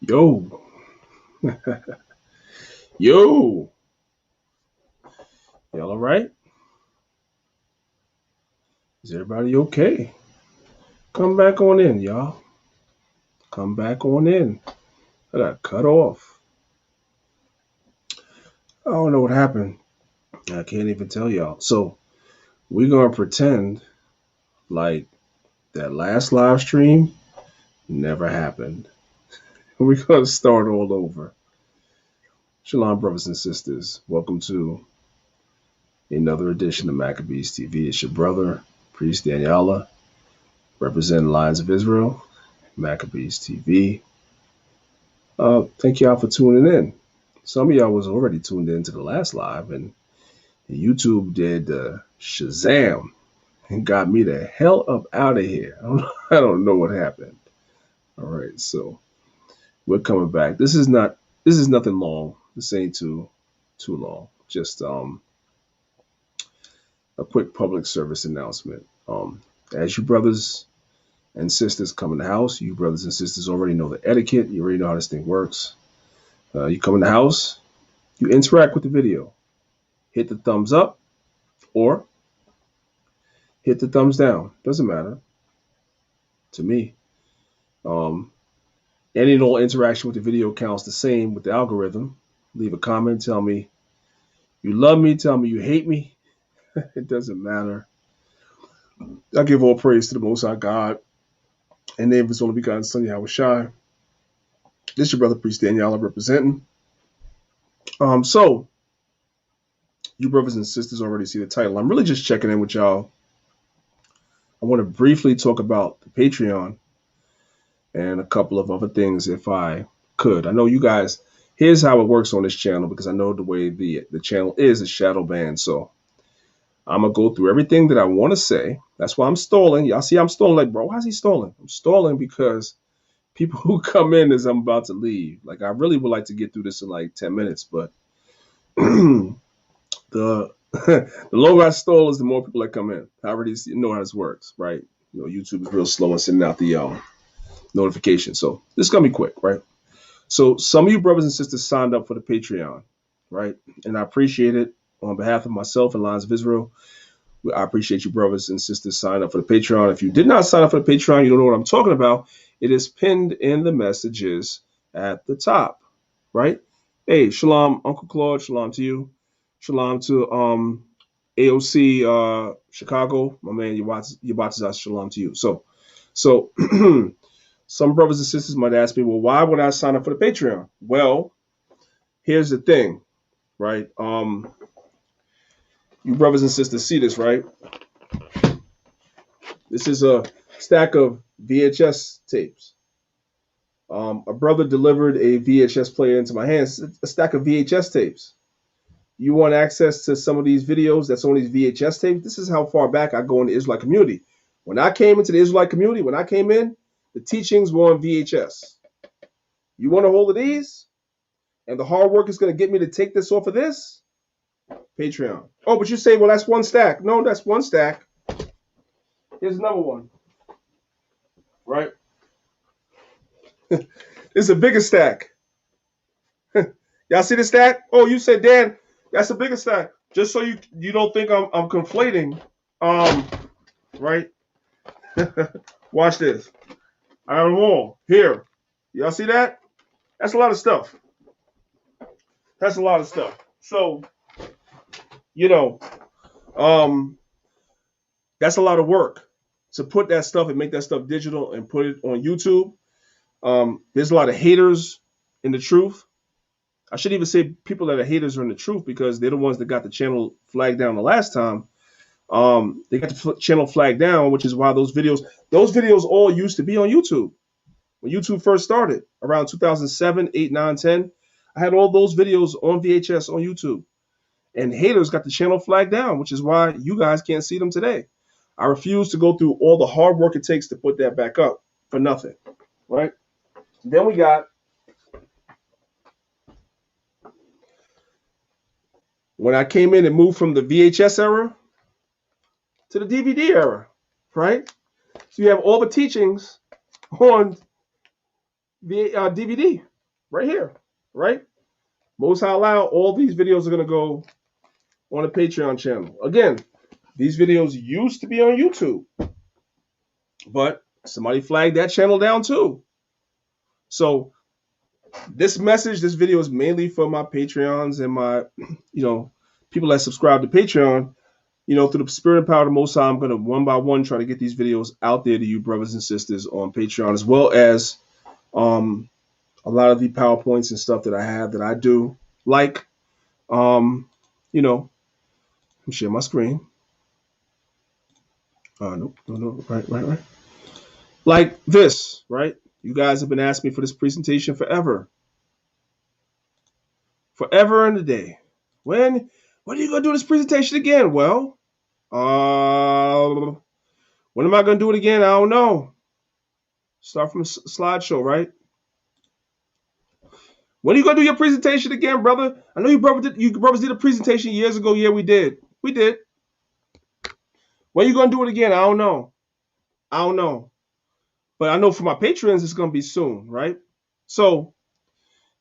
Yo, yo, y'all all right? Is everybody okay? Come back on in, y'all. Come back on in. I got cut off. I don't know what happened. I can't even tell y'all. So we're gonna pretend like that last live stream never happened. We're gonna start all over. Shalom, brothers and sisters. Welcome to another edition of Maccabeestv TV. It's your brother, Priest Danyaahla, representing Lions of Israel, Maccabeestv TV. Thank y'all for tuning in. Some of y'all was already tuned in to the last live, and YouTube did Shazam and got me the hell up out of here. I don't know what happened. All right, so we're coming back. This is nothing long. This ain't too long. Just a quick public service announcement. As you brothers and sisters come in the house, you brothers and sisters already know the etiquette. You already know how this thing works. You come in the house, you interact with the video. Hit the thumbs up or hit the thumbs down. Doesn't matter to me. Um, any and all interaction with the video counts the same with the algorithm. Leave a comment. Tell me you love me. Tell me you hate me. It doesn't matter. I give all praise to the Most High God and name of His only begotten Son, Yahweh Shai. This is your brother, Priest Danyaahla, representing. So you brothers and sisters already see the title. I'm really just checking in with y'all. I want to briefly talk about the Patreon and a couple of other things if I could. I know you guys, here's how it works on this channel because I know the way the channel is shadow banned. So I'm going to go through everything that I want to say. That's why I'm stalling. Y'all see I'm stalling like, bro, why's he stalling? I'm stalling because people who come in as I'm about to leave. Like I really would like to get through this in like 10 minutes, but the the longer I stall is the more people that come in. I already know how this works, right? You know, YouTube is real slow in sending out the notification. So this is gonna be quick, right? So some of you brothers and sisters signed up for the Patreon, right? And I appreciate it on behalf of myself and Lions of Israel. I appreciate you brothers and sisters signing up for the Patreon. If you did not sign up for the Patreon, you don't know what I'm talking about. It is pinned in the messages at the top, right? Hey, shalom, Uncle Claude. Shalom to you. Shalom to AOC Chicago, my man. Yabatazaz, shalom to you. So some brothers and sisters might ask me, well, why would I sign up for the Patreon? Well, here's the thing, right? You brothers and sisters see this, right? This is a stack of VHS tapes. A brother delivered a VHS player into my hands, a stack of VHS tapes. You want access to some of these videos that's on these VHS tapes? This is how far back I go in the Israelite community. When I came into the Israelite community, when I came in, the teachings were on VHS. You want a hold of these? And the hard work is going to get me to take this off of this? Patreon. Oh, but you say, well, that's one stack. No, that's one stack. Here's another one. Right? This is a bigger stack. Y'all see the stack? Oh, you said, Dan, that's a bigger stack. Just so you don't think I'm conflating. Right? Watch this. I have them all here. Y'all see that? That's a lot of stuff. That's a lot of stuff. So, you know, that's a lot of work to put that stuff and make that stuff digital and put it on YouTube. There's a lot of haters in the truth. I should even say people that are haters are in the truth because they're the ones that got the channel flagged down the last time. They got the channel flagged down, which is why those videos all used to be on YouTube. When YouTube first started around 2007, 8, 9, 10, I had all those videos on VHS on YouTube. And haters got the channel flagged down, which is why you guys can't see them today. I refuse to go through all the hard work it takes to put that back up for nothing, right? Then we got when I came in and moved from the VHS era to the DVD era, right? So you have all the teachings on the DVD. right here, right? Most High allow, all these videos are going to go on the Patreon channel. Again, these videos used to be on YouTube, but somebody flagged that channel down too. So this message, this video is mainly for my Patreons and my, people that subscribe to Patreon. Through the spirit and power of the Most High, I'm going to one by one try to get these videos out there to you brothers and sisters on Patreon, as well as a lot of the PowerPoints and stuff that I have that I do. Like, let me share my screen. No, right. Like this, right? You guys have been asking me for this presentation forever. Forever and a day. When are you going to do this presentation again? Well, when am I going to do it again? I don't know. Start from a slideshow, right? When are you going to do your presentation again, brother? I know you brothers did a presentation years ago. Yeah, we did. We did. When are you going to do it again? I don't know. But I know for my patrons, it's going to be soon, right? So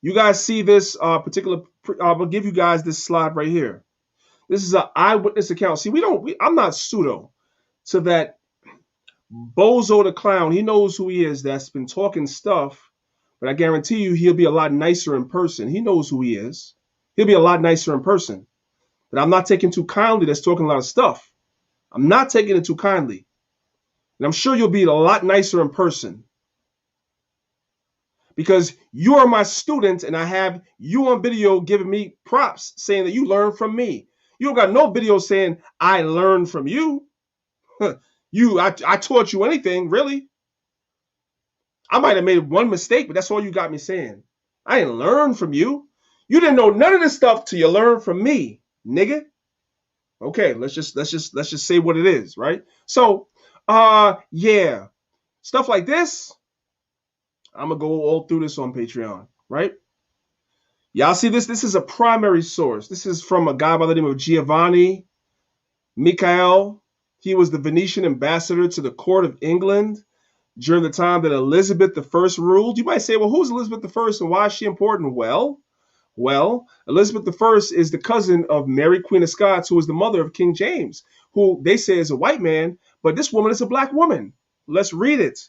you guys see this particular, I'm going to give you guys this slide right here. This is an eyewitness account. See, I'm not pseudo. So that Bozo the clown, he knows who he is, that's been talking stuff, but I guarantee you he'll be a lot nicer in person. He knows who he is. He'll be a lot nicer in person. But I'm not taking too kindly that's talking a lot of stuff. I'm not taking it too kindly. And I'm sure you'll be a lot nicer in person. Because you are my student and I have you on video giving me props saying that you learned from me. You don't got no video saying I learned from you. I taught you anything, really. I might have made one mistake, but that's all you got me saying. I didn't learn from you. You didn't know none of this stuff till you learned from me, nigga. Okay, let's just say what it is, right? So, yeah, stuff like this. I'm gonna go all through this on Patreon, right? Y'all see this? This is a primary source. This is from a guy by the name of Giovanni Michael. He was the Venetian ambassador to the court of England during the time that Elizabeth I ruled. You might say, well, who's Elizabeth I and why is she important? Well, Elizabeth I is the cousin of Mary, Queen of Scots, who is the mother of King James, who they say is a white man, but this woman is a black woman. Let's read it.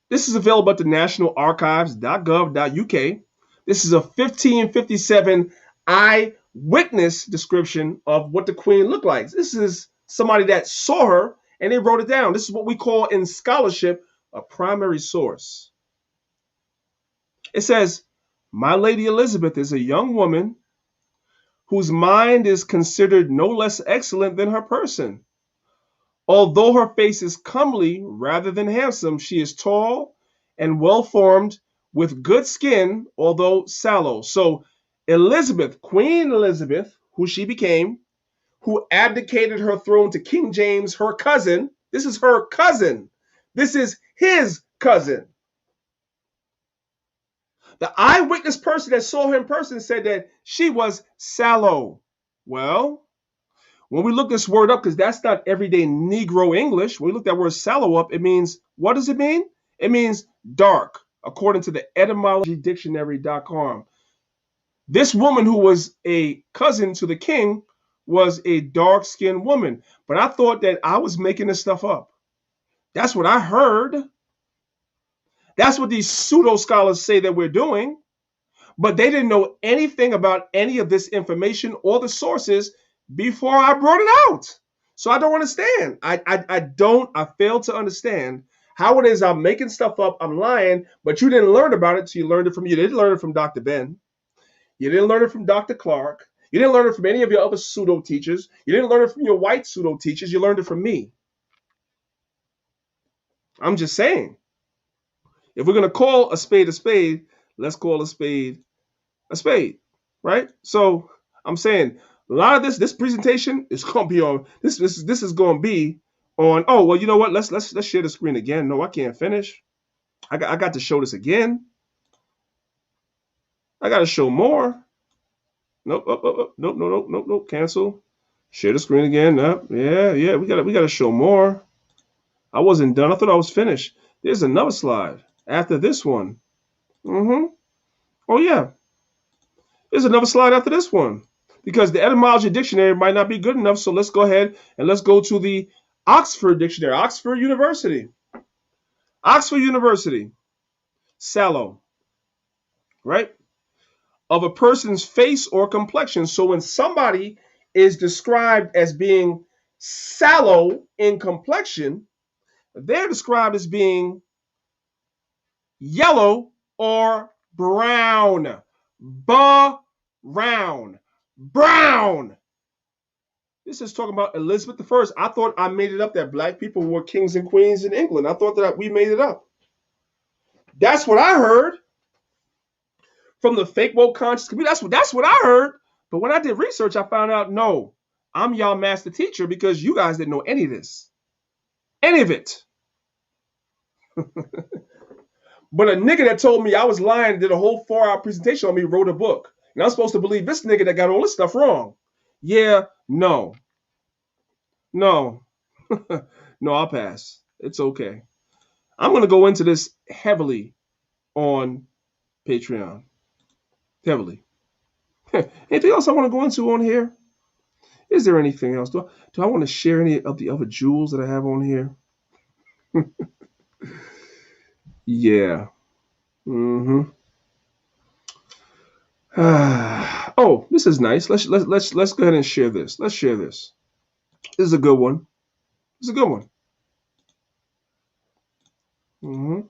This is available at the nationalarchives.gov.uk. This is a 1557 eyewitness description of what the queen looked like. This is somebody that saw her and they wrote it down. This is what we call in scholarship a primary source. It says, my Lady Elizabeth is a young woman whose mind is considered no less excellent than her person. Although her face is comely rather than handsome, she is tall and well-formed with good skin, although sallow. So Elizabeth, Queen Elizabeth, who she became, who abdicated her throne to King James, her cousin. This is her cousin. This is his cousin. The eyewitness person that saw her in person said that she was sallow. Well, when we look this word up, because that's not everyday Negro English, when we look that word sallow up, it means, what does it mean? It means dark, according to the etymologydictionary.com. This woman who was a cousin to the king was a dark-skinned woman. But I thought that I was making this stuff up. That's what I heard. That's what these pseudo scholars say that we're doing. But they didn't know anything about any of this information or the sources before I brought it out. So I don't understand. I fail to understand how it is I'm making stuff up, I'm lying, but you didn't learn about it till you learned it from you. Didn't learn it from Dr. Ben. You didn't learn it from Dr. Clark. You didn't learn it from any of your other pseudo teachers. You didn't learn it from your white pseudo teachers. You learned it from me. I'm just saying. If we're going to call a spade, let's call a spade, right? So I'm saying a lot of this presentation is going to be on, this is going to be on, oh, well, you know what? Let's share the screen again. No, I can't finish. I got to show this again. I got to show more. Nope. Cancel. Share the screen again. Yeah. We got to show more. I wasn't done. I thought I was finished. There's another slide after this one. Oh yeah, there's another slide after this one because the etymology dictionary might not be good enough. So let's go ahead and let's go to the Oxford Dictionary, Oxford University. Oxford University, sallow, right? Of a person's face or complexion. So when somebody is described as being sallow in complexion, they're described as being yellow or brown. Brown. Brown. This is talking about Elizabeth I. I thought I made it up that black people were kings and queens in England. I thought that we made it up. That's what I heard from the fake woke conscious community. That's what I heard. But when I did research, I found out no, I'm y'all master teacher because you guys didn't know any of this, any of it. But a nigga that told me I was lying and did a whole 4-hour presentation on me wrote a book. And I'm supposed to believe this nigga that got all this stuff wrong. Yeah, no. No. No, I'll pass. It's okay. I'm going to go into this heavily on Patreon. Heavily. Anything else I want to go into on here? Is there anything else? Do I want to share any of the other jewels that I have on here? Yeah. Oh, this is nice. Let's go ahead and share this. Let's share this. This is a good one. This is a good one. Let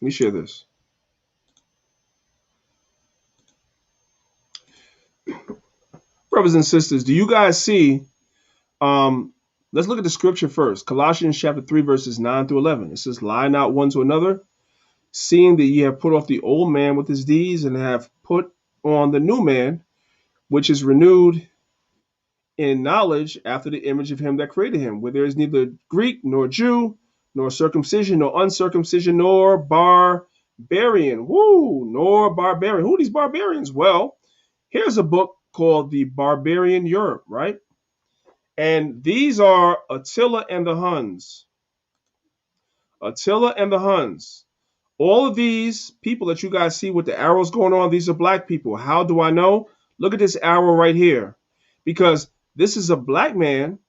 me share this. Brothers and sisters, do you guys see? Let's look at the scripture first. Colossians chapter 3, verses 9 through 11. It says, lie not one to another, seeing that ye have put off the old man with his deeds, and have put on the new man, which is renewed in knowledge after the image of him that created him, where there is neither Greek nor Jew, nor circumcision, nor uncircumcision, nor barbarian. Nor barbarian. Who are these barbarians? Well, here's a book called The Barbarian Europe, right? And these are Attila and the Huns. Attila and the Huns. All of these people that you guys see with the arrows going on, these are black people. How do I know? Look at this arrow right here. Because this is a black man,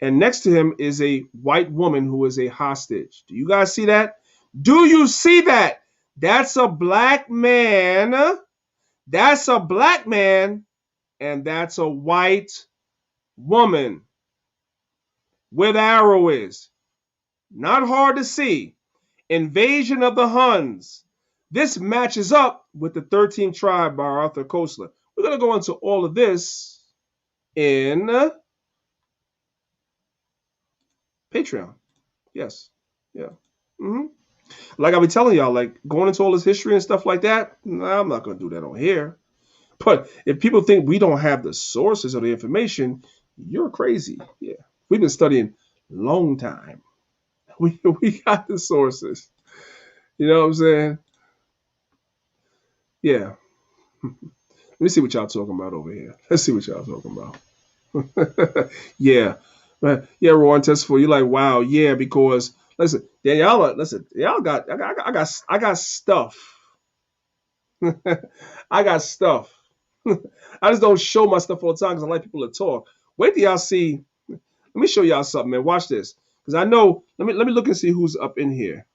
and next to him is a white woman who is a hostage. Do you guys see that? Do you see that? That's a black man. That's a black man, and that's a white woman. Where the arrow is. Not hard to see. Invasion of the Huns. This matches up with the 13th tribe by Arthur Koestler. We're going to go into all of this in Patreon. Yes. Yeah. Like I've been telling y'all, like going into all this history and stuff like that, nah, I'm not going to do that on here. But if people think we don't have the sources or the information, you're crazy. Yeah. We've been studying long time. We got the sources. You know what I'm saying? Yeah. Let me see what y'all talking about over here. Let's see what y'all talking about. Yeah. Yeah, Ron Testful, you're like, wow, yeah, because listen, y'all got I got stuff. I got stuff. I just don't show my stuff all the time because I like people to talk. Wait till y'all see. Let me show y'all something, man. Watch this. Because I know, let me look and see who's up in here.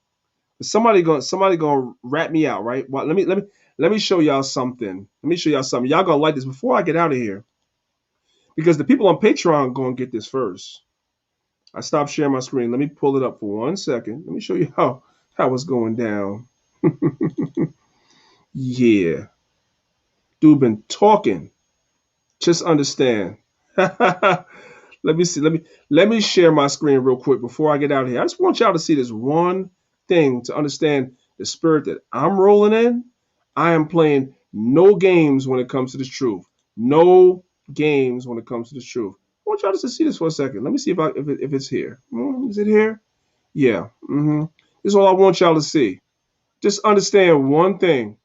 Somebody gonna rat me out, right? Well, let me show y'all something. Let me show y'all something. Y'all gonna like this before I get out of here. Because the people on Patreon gonna get this first. I stopped sharing my screen. Let me pull it up for 1 second. Let me show you how it's going down. Yeah. Dude been talking. Just understand. Let me see. Let me share my screen real quick before I get out of here. I just want y'all to see this one thing to understand the spirit that I'm rolling in. I am playing no games when it comes to this truth. No games when it comes to this truth. I want y'all just to see this for a second. Let me see if it's here. Is it here? Yeah. This is all I want y'all to see. Just understand one thing.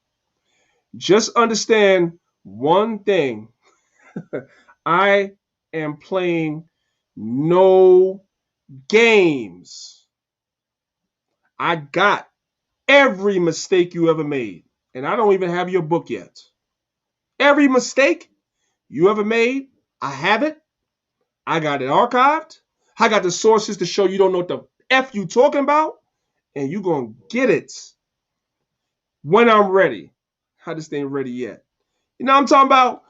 Just understand one thing. I am playing no games. I got every mistake you ever made. And I don't even have your book yet. Every mistake you ever made, I have it. I got it archived. I got the sources to show you don't know what the F you talking about. And you going to get it when I'm ready. I just ain't ready yet. You know what I'm talking about?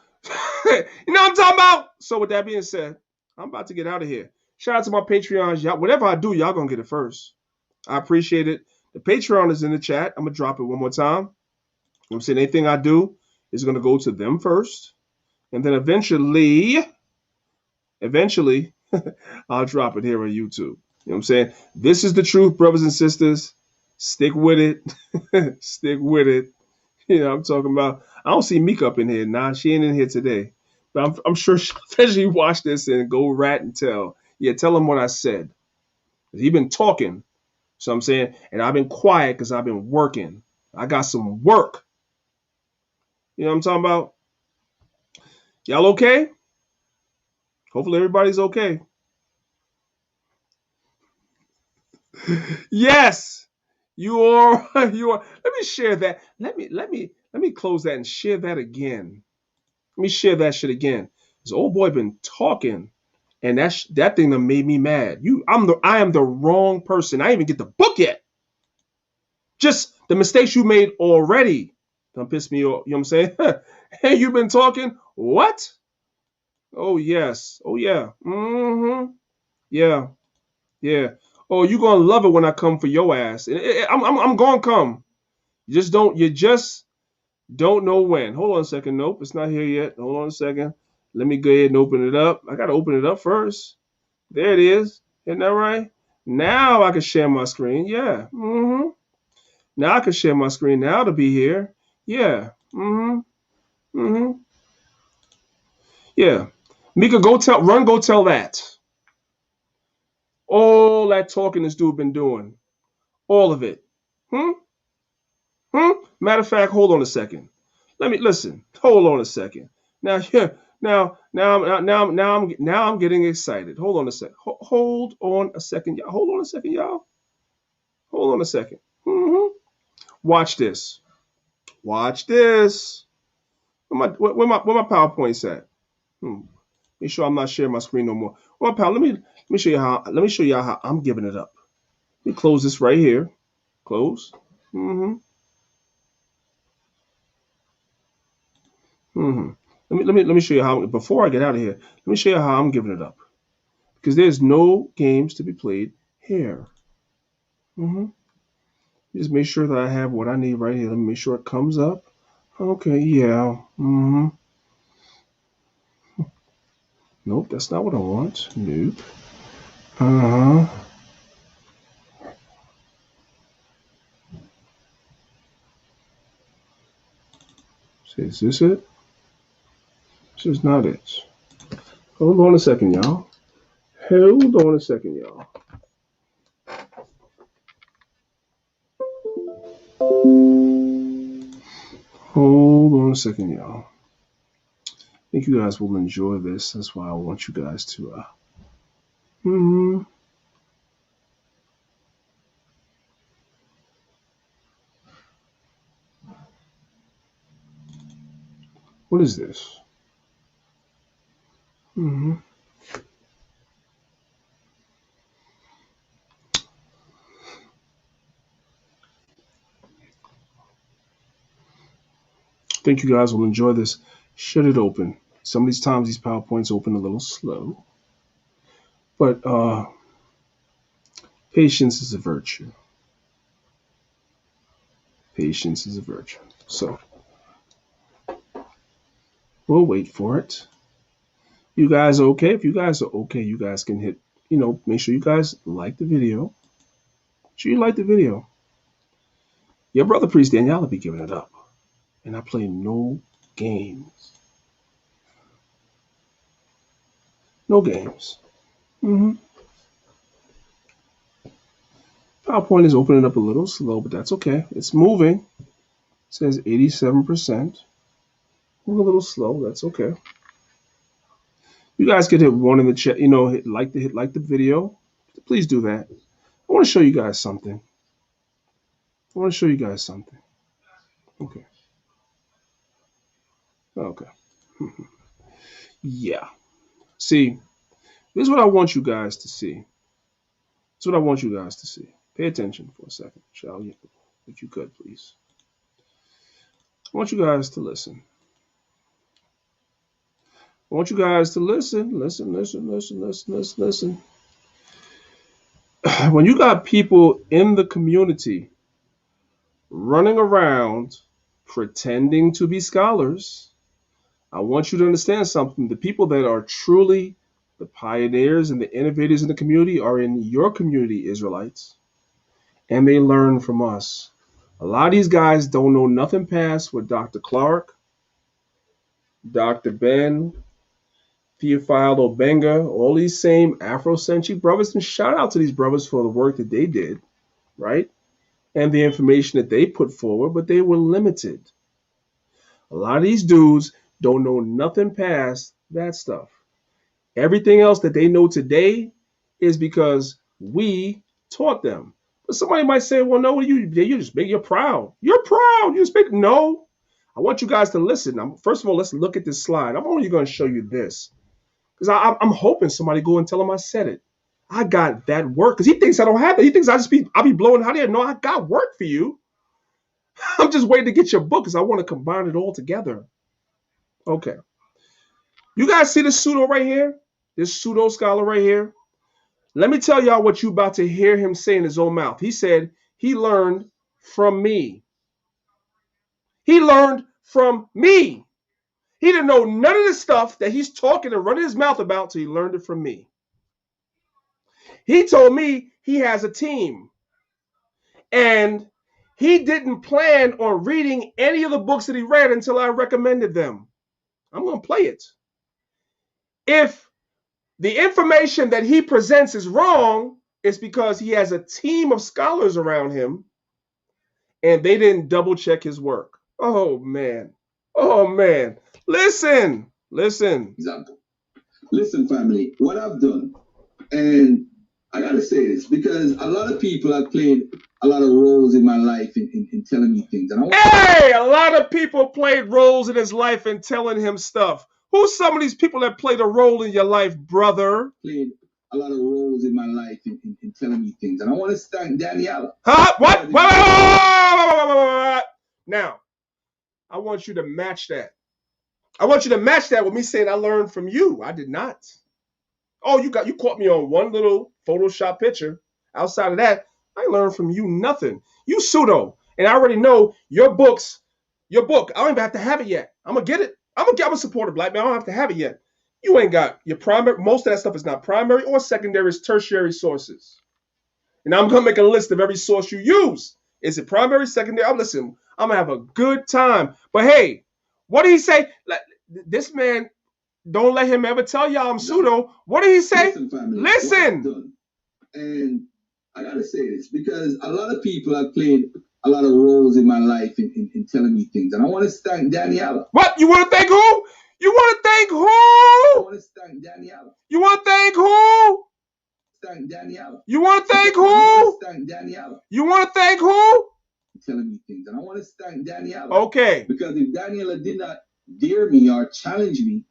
You know what I'm talking about? So with that being said, I'm about to get out of here. Shout out to my Patreons. Y'all, whatever I do, y'all going to get it first. I appreciate it. The Patreon is in the chat. I'm going to drop it one more time. I'm saying anything I do is going to go to them first. And then eventually, I'll drop it here on YouTube. You know what I'm saying? This is the truth, brothers and sisters. Stick with it. Stick with it. You know what I'm talking about? I don't see Meek up in here. Nah, she ain't in here today. But I'm sure she'll eventually watch this and go rat and tell. Yeah, tell him what I said. He been talking. So I'm saying, and I've been quiet because I've been working. I got some work. You know what I'm talking about? Y'all okay? Hopefully everybody's okay. Yes, you are. You are. Let me share that. Let me close that and share that again. Let me share that shit again. This old boy been talking, and that thing that made me mad. I am the wrong person. I didn't even get the book yet. Just the mistakes you made already. Don't piss me off. You know what I'm saying? Hey, you been talking? What? Oh yes. Oh yeah. Mm-hmm. Yeah. Yeah. Oh, you gonna love it when I come for your ass. I'm gonna come. You just don't know when. Hold on a second. Nope, it's not here yet. Hold on a second. Let me go ahead and open it up. I gotta open it up first. There it is. Isn't that right? Now I can share my screen. Yeah. Mm-hmm. Now I can share my screen now to be here. Yeah. Mm-hmm. Mm-hmm. Yeah. Mika, go tell that. All that talking this dude been doing. All of it. Hmm? Hmm? Matter of fact, hold on a second. Let me listen. Hold on a second. Now, yeah, now I'm getting excited. Hold on a second. Hold on a second, y'all. Hold on a second, y'all. Hold on a second. Hmm. Watch this. Watch this. Where my PowerPoint's at? Make sure I'm not sharing my screen no more. Well, pal, let me show you how I'm giving it up. Let me close this right here. Close. Mm-hmm. Mm-hmm. Let me show you how. Before I get out of here, let me show you how I'm giving it up. Because there's no games to be played here. Mm-hmm. Just make sure that I have what I need right here. Let me make sure it comes up. Okay, yeah. Mm-hmm. Nope, that's not what I want. Nope. Uh-huh. So is this it? This is not it. Hold on a second, y'all. Hold on a second, y'all. Hold on a second, y'all. I think you guys will enjoy this. That's why I want you guys to hmm. What is this? Hmm. I think you guys will enjoy this. Should it open? Some of these times these PowerPoints open a little slow. But patience is a virtue. Patience is a virtue. So we'll wait for it. You guys are okay? If you guys are okay, you guys can hit, make sure you guys like the video. Make sure you like the video. Your brother priest Danyaahla be giving it up. And I play no games. No games. Mm-hmm. PowerPoint is opening up a little slow, but that's okay. It's moving. It says 87%. Moving a little slow. That's okay. You guys can hit one in the chat. Hit like the video. Please do that. I want to show you guys something. I want to show you guys something. Okay. Okay. Yeah. See, this is what I want you guys to see. This is what I want you guys to see. Pay attention for a second, shall you? If you could, please. I want you guys to listen. I want you guys to listen. Listen. When you got people in the community running around pretending to be scholars, I want you to understand something. The people that are truly the pioneers and the innovators in the community are in your community, Israelites, and they learn from us. A lot of these guys don't know nothing past what Dr. Clark, Dr. Ben, Theophile Obenga, all these same Afrocentric brothers, and shout out to these brothers for the work that they did, right? And the information that they put forward, but they were limited. A lot of these dudes don't know nothing past that stuff. Everything else that they know today is because we taught them. But somebody might say, well, no, you're proud. You're proud. You speak. No. I want you guys to listen. First of all, let's look at this slide. I'm only going to show you this because I'm hoping somebody go and tell him I said it. I got that work because he thinks I don't have it. He thinks I'll be blowing hot air. No, I got work for you. I'm just waiting to get your book because I want to combine it all together. Okay. You guys see this pseudo right here? This pseudo scholar right here? Let me tell y'all what you about to hear him say in his own mouth. He said he learned from me. He learned from me. He didn't know none of the stuff that he's talking and running his mouth about till he learned it from me. He told me he has a team. And he didn't plan on reading any of the books that he read until I recommended them. I'm going to play it. If the information that he presents is wrong, it's because he has a team of scholars around him and they didn't double check his work. Oh, man. Oh, man. Listen. Example. Listen, family, what I've done, and I got to say this because a lot of people have played a lot of roles in my life in telling me things. And a lot of people played roles in his life and telling him stuff. Who's some of these people that played a role in your life, brother? Played a lot of roles in my life in telling me things. And I want to thank Danyaahla. Huh? What? Now, I want you to match that. I want you to match that with me saying I learned from you. I did not. Oh, you caught me on one little Photoshop picture. Outside of that, I learned from you nothing. You pseudo. And I already know your book. I don't even have to have it yet. I'm gonna get it. I'm gonna support a black man. I don't have to have it yet. You ain't got your primary. Most of that stuff is not primary or secondary. It's tertiary sources. And I'm gonna make a list of every source you use. Is it primary, secondary? I'm listening. I'm gonna have a good time. But hey, what did he say? This man, don't let him ever tell y'all I'm pseudo. What did he say? Listen, family, listen. And I gotta say this because a lot of people have played a lot of roles in my life in telling me things. And I want to thank Danyaahla. What? You want to thank who? You want to thank who? I want to thank Danyaahla. You want to thank who? Thank Danyaahla. You want to thank who? Thank Danyaahla. You want to thank who? Telling me things. And I want to thank Danyaahla. Okay. Because if Danyaahla did not dare me or challenge me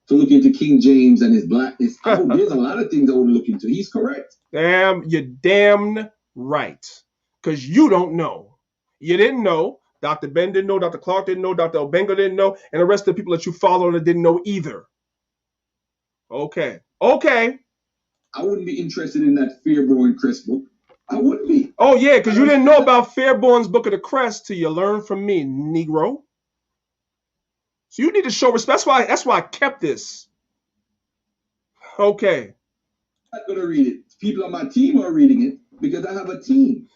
to look into King James and his blackness, there's a lot of things I would look into. He's correct. Damn, you're damn right. Because you don't know. You didn't know. Dr. Ben didn't know. Dr. Clark didn't know. Dr. Obenga didn't know. And the rest of the people that you follow that didn't know either. Okay. I wouldn't be interested in that Fairborn Crest book. I wouldn't be. Oh, yeah, because you didn't know about Fairborn's Book of the Crest till you learned from me, Negro. So you need to show respect. That's why I kept this. Okay. I'm not going to read it. People on my team are reading it because I have a team.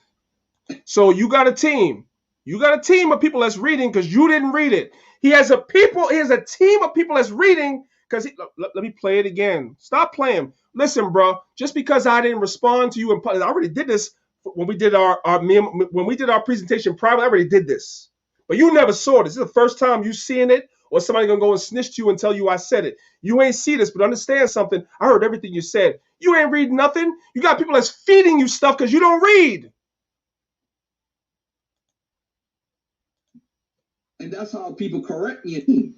So you got a team. You got a team of people that's reading because you didn't read it. He has a team of people that's reading because let me play it again. Stop playing. Listen, bro, just because I didn't respond to you and I already did this when we did our presentation private. I already did this. But you never saw this. This is the first time you seeing it or somebody going to go and snitch to you and tell you I said it. You ain't see this, but understand something. I heard everything you said. You ain't read nothing. You got people that's feeding you stuff because you don't read. And that's how people correct me.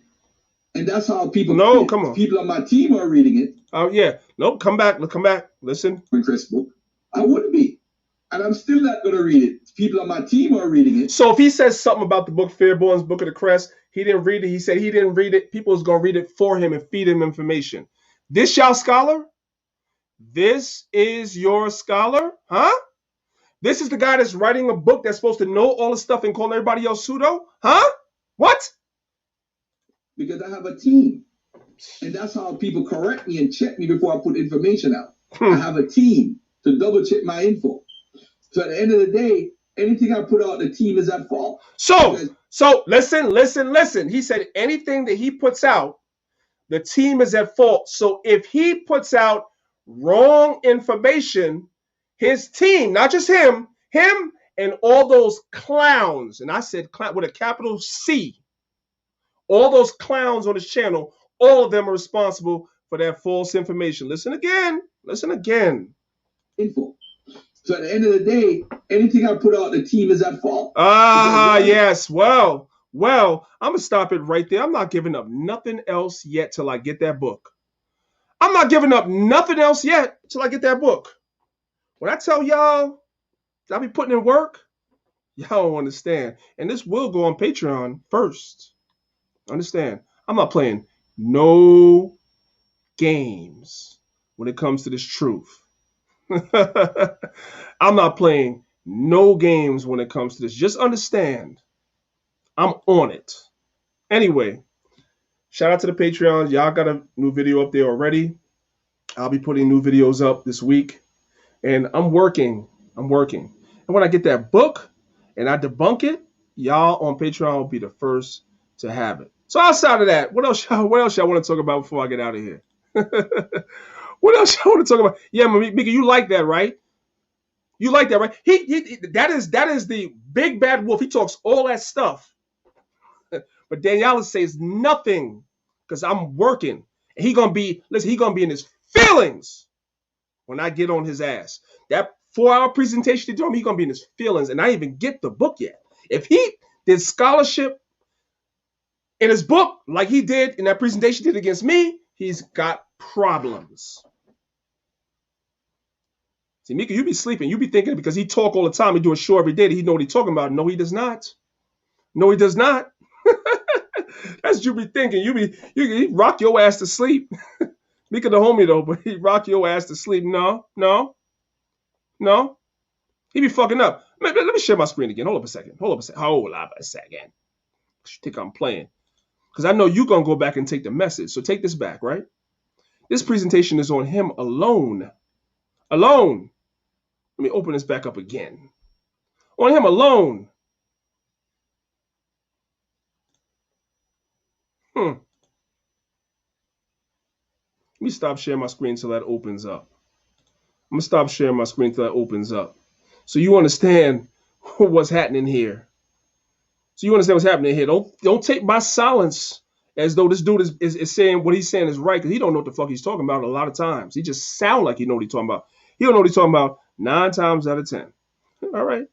And that's how people. No, come on. People on my team are reading it. Oh yeah. Nope. Come back. Listen. Chris book. I wouldn't be. And I'm still not going to read it. People on my team are reading it. So if he says something about the book Fairborn's Book of the Crest, he didn't read it. He said he didn't read it. People's going to read it for him and feed him information. This y'all scholar? This is your scholar? Huh? This is the guy that's writing a book that's supposed to know all the stuff and calling everybody else pseudo? Huh? What? Because I have a team. And that's how people correct me and check me before I put information out. I have a team to double check my info. So at the end of the day, anything I put out, the team is at fault. So listen. He said anything that he puts out, the team is at fault. So if he puts out wrong information, his team, not just him and all those clowns, and I said clown with a capital C, all those clowns on his channel, all of them are responsible for that false information. Listen again. Info. So at the end of the day, anything I put out, the team is at fault. Yes. Well, I'm going to stop it right there. I'm not giving up nothing else yet till I get that book. I'm not giving up nothing else yet till I get that book. When I tell y'all I'll be putting in work, y'all don't understand. And this will go on Patreon first. Understand? I'm not playing no games when it comes to this truth. I'm not playing no games when it comes to this. Just understand, I'm on it. Anyway, shout out to the Patreons. Y'all got a new video up there already. I'll be putting new videos up this week. And I'm working. And when I get that book and I debunk it, y'all on Patreon will be the first to have it. So outside of that, what else y'all want to talk about before I get out of here? What else y'all want to talk about? Yeah, Mika, you like that, right? You like that, right? That is the big bad wolf. He talks all that stuff. But Danyaahla says nothing because I'm working. And he gonna be in his feelings when I get on his ass. That 4-hour presentation he told me, he's gonna be in his feelings, and I didn't even get the book yet. If he did scholarship in his book like he did in that presentation he did against me, he's got problems. See, Mika, you be sleeping. You be thinking because he talk all the time, he do a show every day that he know what he's talking about. No, he does not. No, he does not. That's what you be thinking. You rock your ass to sleep. Mika the homie though, but he rock your ass to sleep. No. He be fucking up. Let me share my screen again. Hold up a second. You think I'm playing? Because I know you're going to go back and take the message. So take this back, right? This presentation is on him alone. Alone. Let me open this back up again. On him alone. Let me stop sharing my screen until that opens up. I'm going to stop sharing my screen until that opens up. So you understand what's happening here. Don't take my silence as though this dude is saying what he's saying is right, because he don't know what the fuck he's talking about a lot of times. He just sound like he know what he's talking about. He don't know what he's talking about 9 times out of 10. All right.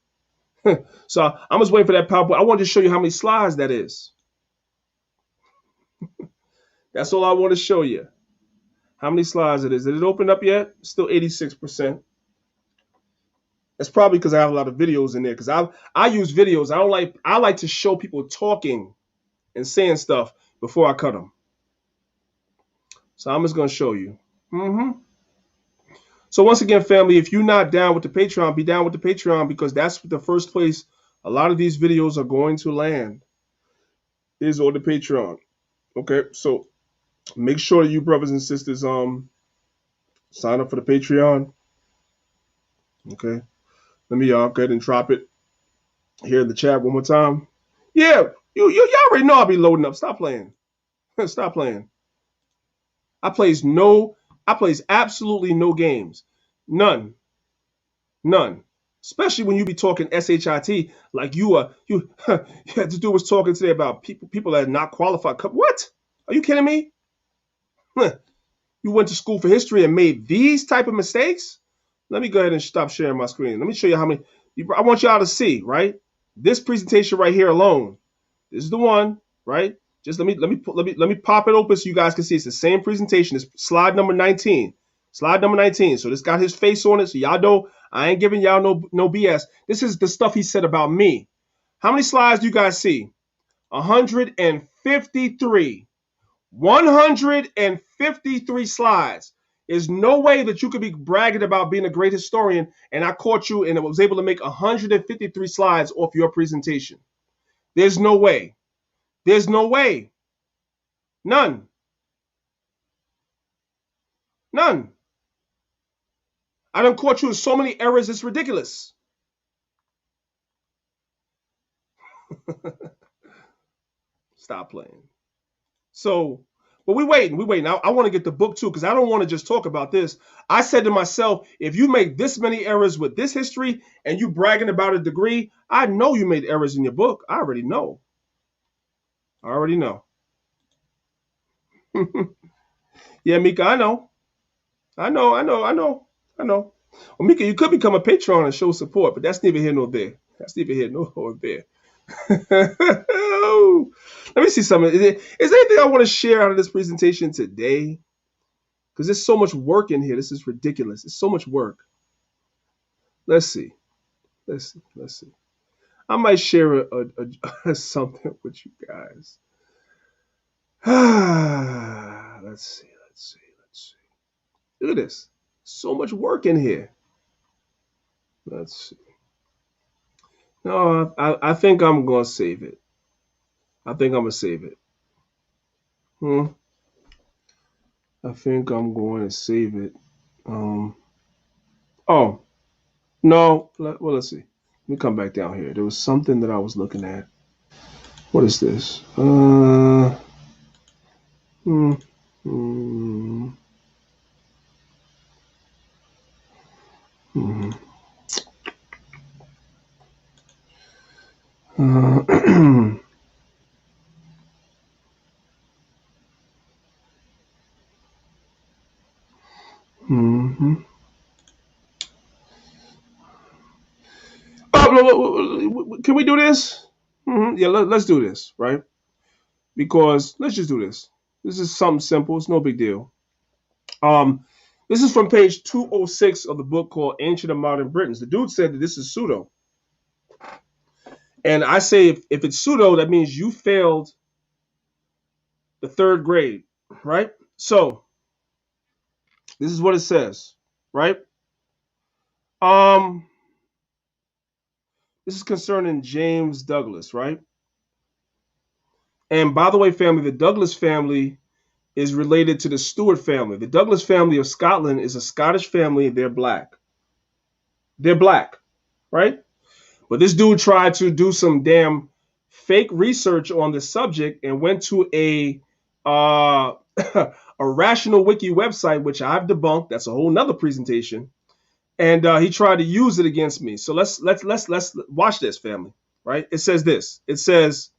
So I'm just waiting for that PowerPoint. I wanted to show you how many slides that is. That's all I want to show you. How many slides it is. Did it open up yet? Still 86%. That's probably because I have a lot of videos in there. Because I use videos. I like to show people talking and saying stuff before I cut them. So I'm just going to show you. So once again, family, if you're not down with the Patreon, be down with the Patreon, because that's the first place a lot of these videos are going to land, is on the Patreon. Okay, so make sure you brothers and sisters sign up for the Patreon. Okay, let me go ahead and drop it here in the chat one more time. Yeah, y'all already know I'll be loading up. Stop playing. Stop playing. I plays absolutely no games. None. Especially when you be talking SHIT like this dude was talking today about people that are not qualified. What? Are you kidding me? You went to school for history and made these type of mistakes? Let me go ahead and stop sharing my screen. Let me show you how many. I want y'all to see, right? This presentation right here alone This is the one, right? Just let me pop it open so you guys can see. It's the same presentation. It's slide number 19. Slide number 19. So this got his face on it. So y'all know I ain't giving y'all no BS. This is the stuff he said about me. How many slides do you guys see? 153. 153 slides. There's no way that you could be bragging about being a great historian and I caught you and was able to make 153 slides off your presentation. There's no way. There's no way. None. None. I done caught you in so many errors, it's ridiculous. Stop playing. So, but we waiting. I want to get the book too, because I don't want to just talk about this. I said to myself, if you make this many errors with this history and you bragging about a degree, I know you made errors in your book. I already know. I already know. Yeah, Mika, I know. I know. Well, Mika, you could become a patron and show support, but that's neither here nor there. That's neither here nor there. Let me see something. Is there anything I want to share out of this presentation today? Because there's so much work in here. This is ridiculous. It's so much work. Let's see. I might share something with you guys. Let's see. Look at this. So much work in here. Let's see. No, I think I'm going to save it. I think I'm going to save it. I think I'm going to save it. Oh, no. Well, let's see. Let me come back down here. There was something that I was looking at. What is this? Oh, can we do this? Yeah, let's do this, right? Because let's just do this. This is something simple. It's no big deal. This is from page 206 of the book called Ancient and Modern Britons. The dude said that this is pseudo. And I say if it's pseudo, that means you failed the 3rd grade, right? So this is what it says, right? This is concerning James Douglas, right? And by the way, family, the Douglas family is related to the Stuart family. The Douglas family of Scotland is a Scottish family. They're black. Right? But this dude tried to do some damn fake research on the subject and went to a a Rational Wiki website, which I've debunked. That's a whole nother presentation. And he tried to use it against me. So let's watch this, family. Right? It says this. It says,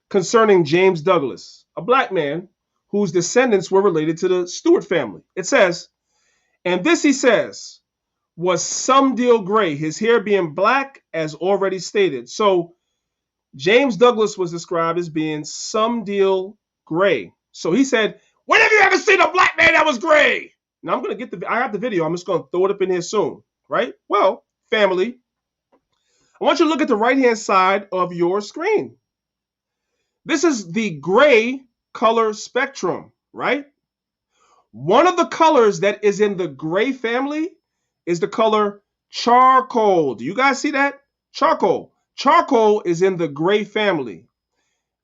concerning James Douglas, a black man whose descendants were related to the Stuart family. It says, and this he says was some deal gray, his hair being black as already stated. So James Douglas was described as being some deal gray. So he said, when have you ever seen a black man that was gray? Now I'm going to I have the video. I'm just going to throw it up in here soon, right? Well, family, I want you to look at the right-hand side of your screen. This is the gray color spectrum, right? One of the colors that is in the gray family is the color charcoal. Do you guys see that? Charcoal. Charcoal is in the gray family.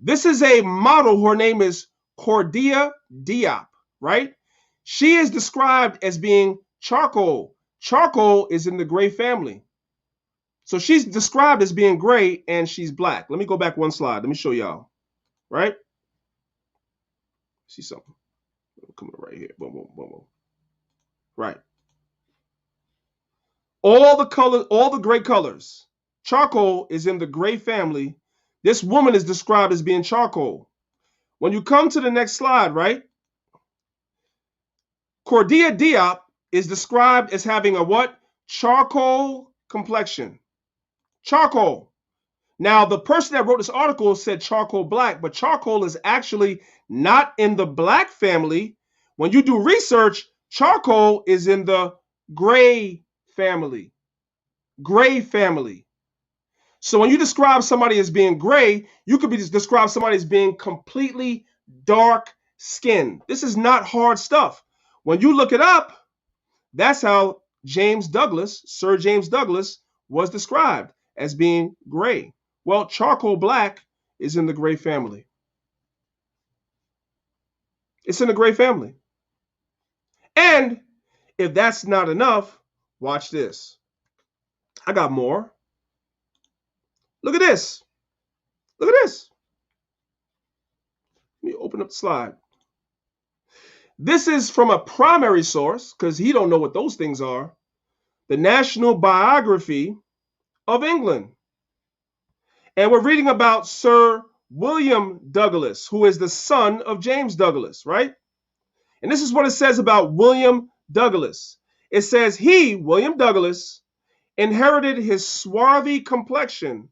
This is a model. Her name is Cordia Diop, right? She is described as being charcoal. Charcoal is in the gray family. So she's described as being gray and she's black. Let me go back one slide. Let me show y'all. Right? See something. Coming right here. Boom. Right. All the colors, all the gray colors. Charcoal is in the gray family. This woman is described as being charcoal. When you come to the next slide, right? Cordia Diop is described as having a what? Charcoal complexion. Charcoal. Now, the person that wrote this article said charcoal black, but charcoal is actually not in the black family. When you do research, charcoal is in the gray family. Gray family. So when you describe somebody as being gray, you could describe somebody as being completely dark skinned. This is not hard stuff. When you look it up, that's how James Douglas, Sir James Douglas, was described as being gray. Well, charcoal black is in the gray family. It's in the gray family. And if that's not enough, watch this. I got more. Look at this. Look at this. Let me open up the slide. This is from a primary source, because he don't know what those things are. The National Biography of England. And we're reading about Sir William Douglas, who is the son of James Douglas, right? And this is what it says about William Douglas. It says he, William Douglas, inherited his swarthy complexion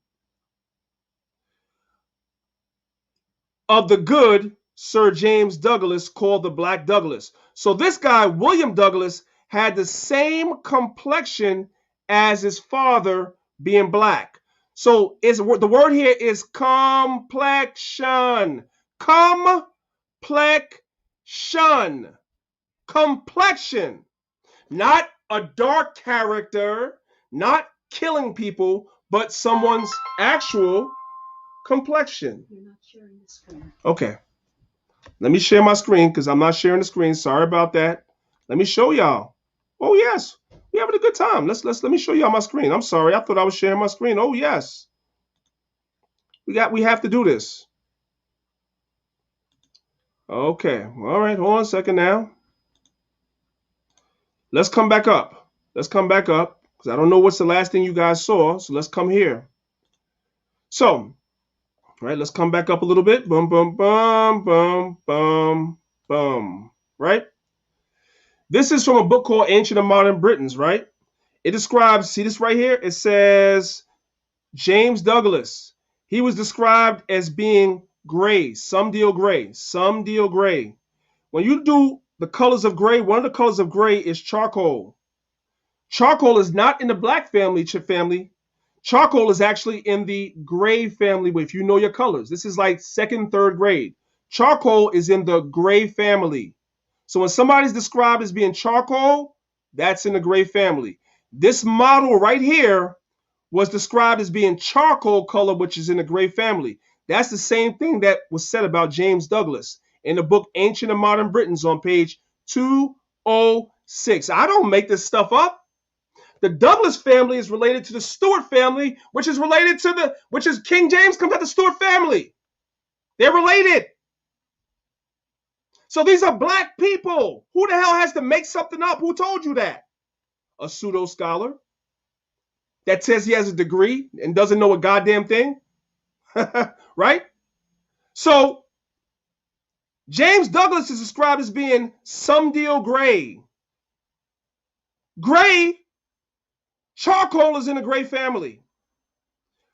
of the good Sir James Douglas, called the Black Douglas. So this guy, William Douglas, had the same complexion as his father, being black. So the word here is complexion. Complexion. Complexion. Not a dark character, not killing people, but someone's actual complexion. You're not sharing the screen. Okay. Let me share my screen because I'm not sharing the screen. Sorry about that. Let me show y'all. Oh, yes. We're having a good time. Let me show y'all my screen. I'm sorry. I thought I was sharing my screen. Oh, yes. We have to do this. Okay. All right. Hold on a second now. Let's come back up. Let's come back up because I don't know what's the last thing you guys saw. So let's come here. So, right, let's come back up a little bit. Boom, boom, boom, boom, boom, boom. Right? This is from a book called Ancient and Modern Britons, right? It describes, see this right here? It says James Douglas. He was described as being gray, some deal gray, some deal gray. When you do the colors of gray, one of the colors of gray is charcoal. Charcoal is not in the black family. Charcoal is actually in the gray family, if you know your colors. This is like second, third grade. Charcoal is in the gray family. So when somebody's described as being charcoal, that's in the gray family. This model right here was described as being charcoal color, which is in the gray family. That's the same thing that was said about James Douglas in the book Ancient and Modern Britons on page 206. I don't make this stuff up. The Douglas family is related to the Stuart family, which is King James comes out the Stuart family. They're related. So these are black people. Who the hell has to make something up? Who told you that? A pseudo scholar that says he has a degree and doesn't know a goddamn thing. Right? So James Douglas is described as being some deal gray. Gray, charcoal is in the gray family.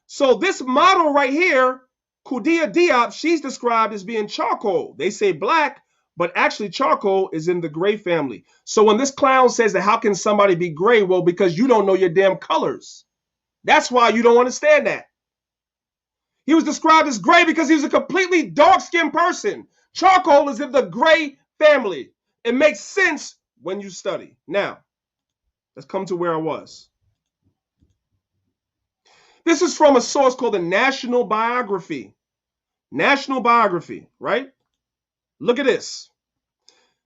So this model right here, Kudia Diop, she's described as being charcoal. They say black, but actually charcoal is in the gray family. So when this clown says that how can somebody be gray? Well, because you don't know your damn colors. That's why you don't understand that. He was described as gray because he was a completely dark-skinned person. Charcoal is in the gray family. It makes sense when you study. Now, let's come to where I was. This is from a source called the National Biography. National Biography, right? Look at this.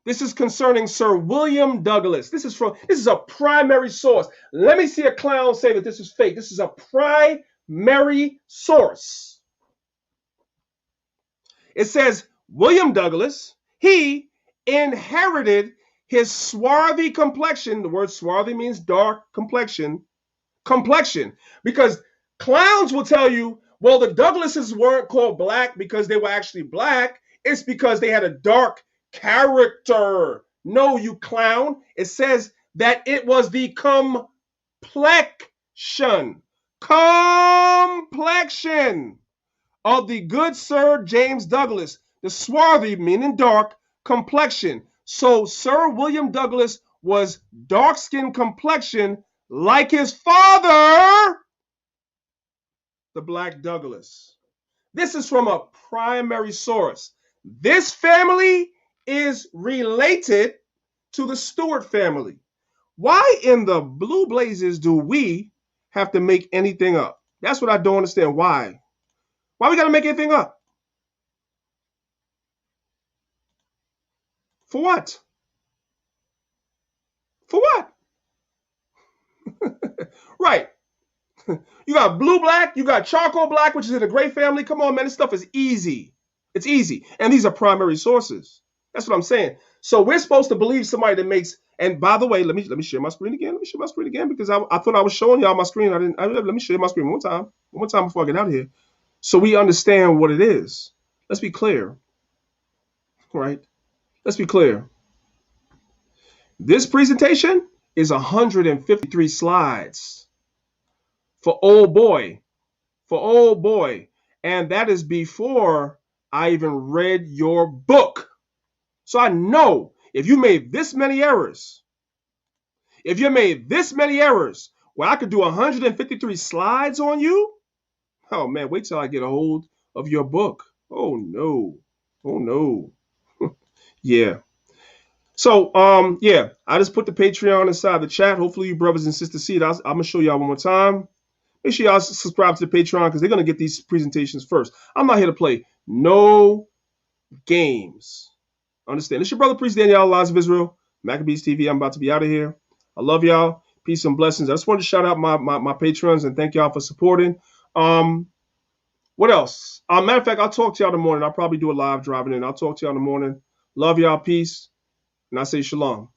This is concerning Sir William Douglas. This is a primary source. Let me see a clown say that this is fake. This is a primary source. It says William Douglas, he inherited his swarthy complexion. The word swarthy means dark complexion. Because clowns will tell you, well, the Douglases weren't called black because they were actually black. It's because they had a dark character. No, you clown. It says that it was the complexion. complexion of the good Sir James Douglas, the swarthy, meaning dark, complexion. So Sir William Douglas was dark-skinned complexion like his father, the Black Douglas. This is from a primary source. This family is related to the Stewart family. Why in the blue blazes do we have to make anything up? That's what I don't understand. Why? Why we got to make anything up? For what? For what? Right. You got blue black, you got charcoal black, which is in the gray family. Come on, man, this stuff is easy. It's easy. And these are primary sources. That's what I'm saying. So we're supposed to believe somebody that makes, and by the way, let me share my screen again. Let me share my screen again because I thought I was showing y'all my screen. Let me share my screen one more time before I get out of here. So we understand what it is. Let's be clear. Right? Let's be clear. This presentation is 153 slides for old boy. And that is before I even read your book. So I know if you made this many errors, where I could do 153 slides on you, oh man, wait till I get a hold of your book. Oh no. Yeah. So, yeah, I just put the Patreon inside the chat. Hopefully you brothers and sisters see it. I'm going to show y'all one more time. Make sure y'all subscribe to the Patreon because they're going to get these presentations first. I'm not here to play no games. Understand? It's your brother, Priest Danyaahla, Lives of Israel, Maccabeestv. I'm about to be out of here. I love y'all. Peace and blessings. I just wanted to shout out my patrons and thank y'all for supporting. What else? Matter of fact, I'll talk to y'all in the morning. I'll probably do a live driving in. I'll talk to y'all in the morning. Love y'all. Peace. And I say shalom.